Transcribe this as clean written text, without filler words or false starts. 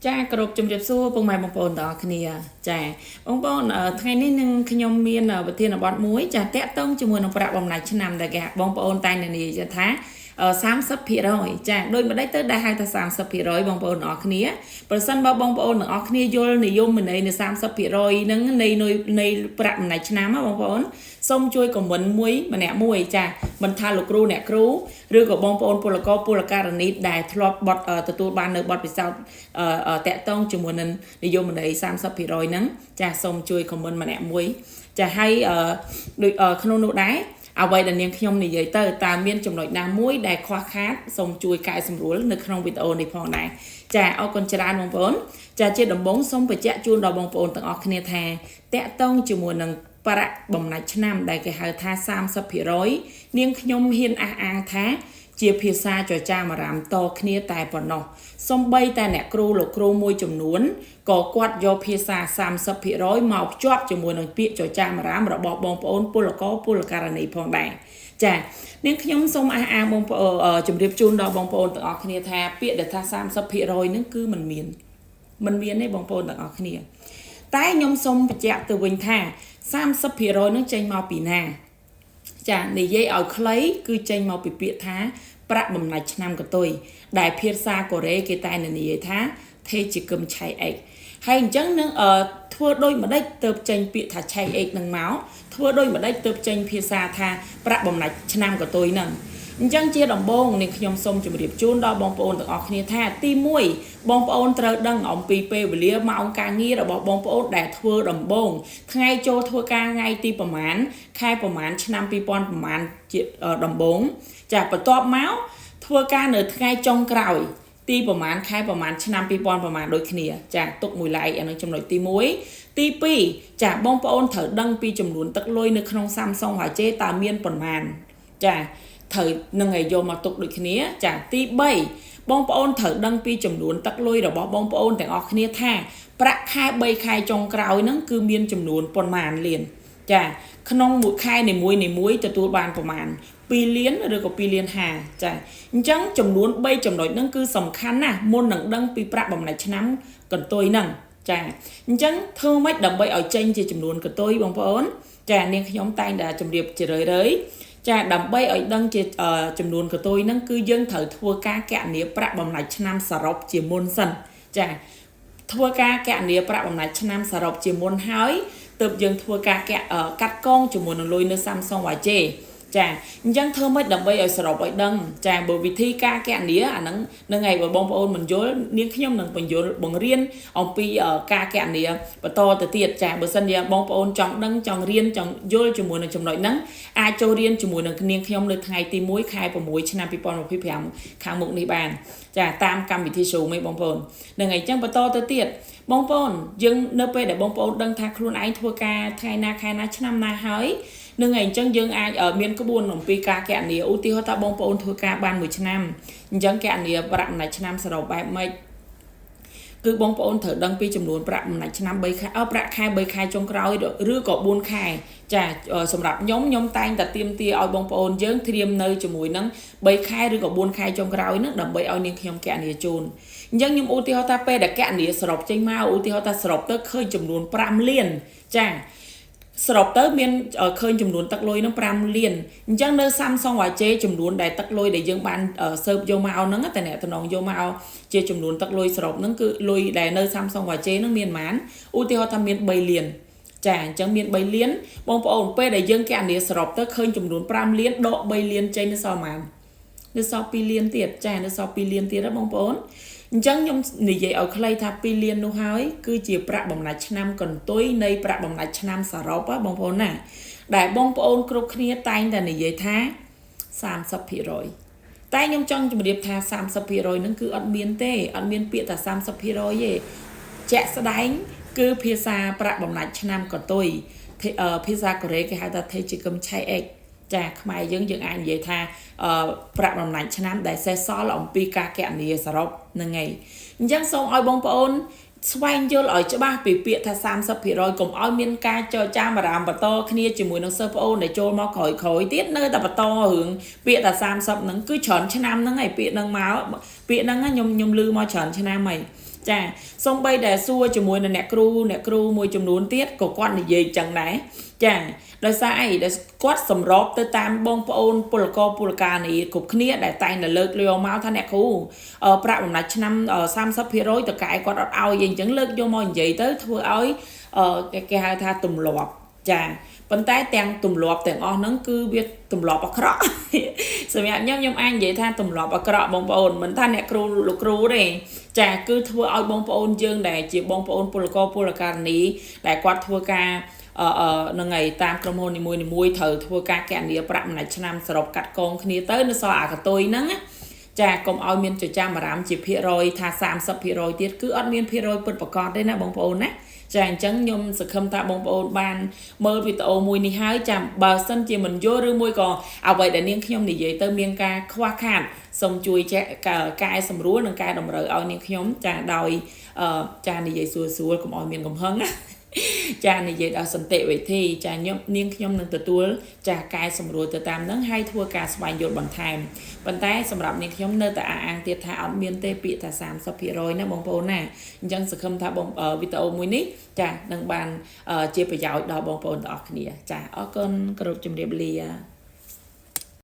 ចាគោរពជំរាបសួរពុកម៉ែបងប្អូនទាំងអស់គ្នាចាបងប្អូនថ្ងៃនេះនឹងខ្ញុំមានប្រធានបទមួយចាតាក់ទងជាមួយនឹងប្រាក់បំណាច់ឆ្នាំដែលគេបងប្អូនតែងនិយាយថា30%ចាដោយមិនដេចទៅដែលហៅថា30%បងប្អូនទាំងអស់គ្នាប្រសិនបើបងប្អូនទាំងអស់គ្នាយល់និយមន័យនៃ30%ហ្នឹងនៃប្រាក់បំណាច់ឆ្នាំបងប្អូនសូមជួយខមមិនមួយម្នាក់មួយចាមិនថាលោកគ្រូអ្នកគ្រូឬក៏បងប្អូនពលករពលករនីដែលធ្លាប់បត់ទទួលបាននៅបទពិសោធន៍តាក់ទងជាមួយនឹងនិយមន័យ30%ហ្នឹងចាសូមជួយខមមិនម្នាក់មួយចាហើយដូចក្នុងនោះដែរអ្វីដែលនាងខ្ញុំនិយាយទៅតើមានចំណុចណាមួយដែលខ្វះខាតសូមជួយកែសម្រួលនៅក្នុងវីដេអូនេះផងដែរចាអរគុណច្រើនបងប្អូនចាជាដំបូងសូមបញ្ជាក់ជូនដល់បងប្អូនទាំងអស់គ្នាថាតាក់ទងជាមួយនឹងប្រាក់បំណាច់ឆ្នាំដែលគេហៅថា30%នាងខ្ញុំហ៊ានអះអាងថាជាភាសាចចាមអារាមតគ្នាតែប៉ុណ្ណោះសំបីតែអ្នកគ្រូលោកគ្រូមួយចំនួនក៏គាត់យកភាសា30%មកភ្ជាប់ជាមួយនឹងពាក្យចចាមអារាមរបស់បងប្អូនពលករពលករនីផងដែរចានាងខ្ញុំសូមអះអាងបងប្អូនជម្រាបជូនដល់បងប្អូនទាំងអស់គ្នាថាពាក្យដែលថា30%ហ្នឹងគឺមិនមានទេបងប្អូនទាំងអស់គ្នាតែខ្ញុំសូមបញ្ជាក់ទៅវិញថា30%នឹងចេញមកពីណាចានិយាយឲ្យខ្លីគឺចេញមកពីពាក្យថាប្រាក់បំណាច់ឆ្នាំកតុយដែលភាសាកូរ៉េគេតែនិយាយថាថេជាគឹមឆៃអេកហើយអញ្ចឹងនឹងធ្វើដូចម្ដេចទៅចេញពាក្យថាឆៃអេកនឹងមកធ្វើដូចម្ដេចទៅចេញភាសាថាប្រាក់បំណាច់ឆ្នាំកតុយនឹងអញ្ចឹងជាដំបូងនេះខ្ញុំសូមជម្រាបជូនដល់បងប្អូនទាំងអស់គ្នាថាទី1បងប្អូនត្រូវដឹងអំពីពេលវេលាម៉ោងការងាររបស់បងប្អូនដែលធ្វើដំបូងថ្ងៃចូលធ្វើការថ្ងៃទីប្រមាណខែប្រមាណឆ្នាំ2000ប្រមាណជាដំបូងចាបន្ទាប់មកធ្វើការនៅថ្ងៃចុងក្រោយទីប្រមាណខែប្រមាណឆ្នាំ2000ប្រមាណដូចគ្នាចាទុកមួយឡែកអានឹងចំណុចទី1ទី2ចាបងប្អូនត្រូវដឹងពីចំនួនទឹកលុយនៅក្នុង Samsung HC តើមានប៉ុន្មានចាត្រូវនឹងឲ្យយកមកទុកដូចគ្នាចាទី3បងប្អូនត្រូវដឹងពីចំនួនទឹកលុយរបស់បងប្អូនទាំងអស់គ្នាថាប្រាក់ខែ3ខែចុងក្រោយហ្នឹងគឺមានចំនួនប៉ុន្មានលានចាក្នុងមួយខែនីមួយទទួលបានប្រមាណ2លានឬក៏2លាន50ចាអញ្ចឹងចំនួន3ចំណុចហ្នឹងគឺសំខាន់ណាស់មុននឹងដឹងពីប្រាក់បំណាច់ឆ្នាំកន្ទុយហ្នឹងចាអញ្ចឹងធ្វើម៉េចដើម្បីឲ្យចេញជាចំនួនកន្ទុយបងប្អូនចានាងខ្ញុំតែងតែជម្រាបជារឿយចាដើម្បីឲ្យដឹងជាចំនួនកន្ទុយហ្នឹងគឺយើងត្រូវធ្វើការគណនាប្រាក់បំណាច់ឆ្នាំសរុបជាមុនសិនចាធ្វើការគណនាប្រាក់បំណាច់ឆ្នាំសរុបជាមុនហើយទើបយើងធ្វើការកាត់កងជាមួយនឹងលុយនៅ Samsung HCចាអញ្ចឹងធ្វើម៉េចដើម្បីឲ្យសរុបឲ្យដឹងចាបើវិធីការគណនាអាហ្នឹងនឹងឯងបើបងប្អូនមិនយល់នាងខ្ញុំនឹងបញ្យល់បង្រៀនអំពីការគណនាបន្តទៅទៀតចាបើសិនជាបងប្អូនចង់ដឹងចង់រៀនចង់យល់ជាមួយនឹងចំណុចហ្នឹងអាចចូលរៀនជាមួយនឹងនាងខ្ញុំនៅថ្ងៃទី1ខែ6ឆ្នាំ2025ខាងមុខនេះបានចាតាមកម្មវិធី Zoom ឯងបងប្អូននឹងឯងចឹងបន្តទៅទៀតបងប្អូនយើងនៅពេលដែលបងប្អូនដឹងថាខ្លួនឯងធ្វើការថ្ងៃណាខែណាឆ្នាំណាហើយនឹងឯងចឹងយើងអាចមានក្បួនអំពីការគណនាឧទាហរណ៍ថាបងប្អូនធ្វើការបាន1ឆ្នាំអញ្ចឹងគណនាប្រាក់បំណាច់ឆ្នាំសរុបបែបម៉េចគឺបងប្អូនត្រូវដឹងពីចំនួនប្រាក់បំណាច់ឆ្នាំ3ខែប្រាក់ខែ3ខែចុងក្រោយឬក៏4ខែចាសម្រាប់ខ្ញុំតែងតែទាមទារឲ្យបងប្អូនយើងត្រៀមនៅជាមួយនឹង3ខែឬក៏4ខែចុងក្រោយហ្នឹងដើម្បីឲ្យនាងខ្ញុំគណនាជូនអញ្ចឹងខ្ញុំឧទាហរណ៍ថាពេលដែលគណនាសរុបចេញមកឧទាហរណ៍ថាសរុបទៅឃើញចំនួន5លានចាសរុបទៅមានឃើញចំនួនទឹកលុយហ្នឹង5លានអញ្ចឹងនៅ Samsung HC ចំនួនដែលទឹកលុយដែលយើងបានស៊ើបយកមកហ្នឹងតែអ្នកតំណងយកមកជាចំនួនទឹកលុយសរុបហ្នឹងគឺលុយដែលនៅ Samsung HC ហ្នឹងមានប៉ុន្មានឧទាហរណ៍ថាមាន3លានចាអញ្ចឹងមាន3លានបងប្អូនពេលដែលយើងគណនាសរុបទៅឃើញចំនួន5លានដក3លានចេញនៅសល់ប៉ុន្មាននៅសល់2លានទៀតចានៅសល់2លានទៀតណាបងប្អូនអញ្ចឹងខ្ញុំនិយាយឲ្យខ្លីថា2លាននោះហើយគឺជាប្រាក់បំណាច់ឆ្នាំកន្ទុយនៃប្រាក់បំណាច់ឆ្នាំសរុបបងប្អូនណាដែលបងប្អូនគ្រប់គ្នាតែងតែនិយាយថា30%តែខ្ញុំចង់ជម្រាបថា30%ហ្នឹងគឺអត់មានទេអត់មានពាក្យថា30%ទេជាក់ស្ដែងគឺភាសាប្រាក់បំណាច់ឆ្នាំកន្ទុយភាសាកូរ៉េគេហៅថាថេជាគឹមឆៃអេកចាខ្មែរយើងអាចនិយាយថាប្រាក់បំណាច់ឆ្នាំដែលសេសសល់អំពីការគណនាសរុបហ្នឹងឯងអញ្ចឹងសូមឲ្យបងប្អូនស្វែងយល់ឲ្យច្បាស់ពីពាក្យថា30%កុំឲ្យមានការចរចាអារម្មណ៍បន្តគ្នាជាមួយនឹងសិស្សប្អូនដែលចូលមកក្រោយទៀតនៅតែបន្តរឿងពាក្យថា30ហ្នឹងគឺច្រើនឆ្នាំហ្នឹងឯងពាក្យហ្នឹងមកពាក្យហ្នឹងខ្ញុំឮមកច្រើនឆ្នាំហើយ ចាសំបីដែលសួរជាមួយនឹងអ្នកគ្រូមួយចំនួនទៀតក៏គាត់និយាយចឹងដែរចាដោយសារអីដែលគាត់សម្របទៅតាមបងប្អូនពលករពលការនេះគ្រប់គ្នាដែលតែងតែលើកយកមកថាអ្នកគ្រូប្រាក់បំណាច់ឆ្នាំ30%តកែគាត់អត់ឲ្យអីអញ្ចឹងលើកយកមកនិយាយទៅធ្វើឲ្យគេហៅថាទម្លាប់ចាប៉ុន្តែទាំងទម្លាប់ទាំងអស់ហ្នឹងគឺវាទម្លាប់អាក្រក់សម្រាប់ខ្ញុំអាចនិយាយថាទម្លាប់អាក្រក់បងប្អូនមិនថាអ្នកគ្រូលោកគ្រូទេចាគឺធ្វើឲ្យបងប្អូនយើងដែលជាបងប្អូនពលករពលករនីដែលគាត់ធ្វើការនឹងឯតាមក្រុមហ៊ុននីមួយត្រូវធ្វើការកណនីប្រាក់មួយឆ្នាំសរុបកាត់កងគ្នាទៅនៅសល់អាកតុយហ្នឹងចាកុំឲ្យមានចចាមអារម្មណ៍ជាភាគរយថា30%ទៀតគឺអត់មានភាគរយពិតប្រាកដទេណាបងប្អូនណាចាអញ្ចឹងខ្ញុំសង្ឃឹមថាបងប្អូនបានមើលវីដេអូមួយនេះហើយចាំបើសិនជាមិនយល់ឬមួយក៏អ្វីដែលនាងខ្ញុំនិយាយទៅមានការខ្វះខាតសូមជួយកែសម្រួលនិងកែតម្រូវឲ្យនាងខ្ញុំចាដោយចានិយាយស្រួលកុំឲ្យមានកំហឹងណាចានិយាយដល់សន្តិវិធីចានាងខ្ញុំនឹងទទួលចាកែសម្រួលទៅតាមហ្នឹងហើយធ្វើការស្វែងយល់បន្ថែមប៉ុន្តែសម្រាប់នាងខ្ញុំនៅតែអះអាងទៀតថាអត់មានទេពាក្យថា30%ណាបងប្អូនណាអញ្ចឹងសង្ឃឹមថាបងវីដេអូមួយនេះចានឹងបានជាប្រយោជន៍ដល់បងប្អូនទាំងអស់គ្នាចាអរគុណគោរពជំរាបលា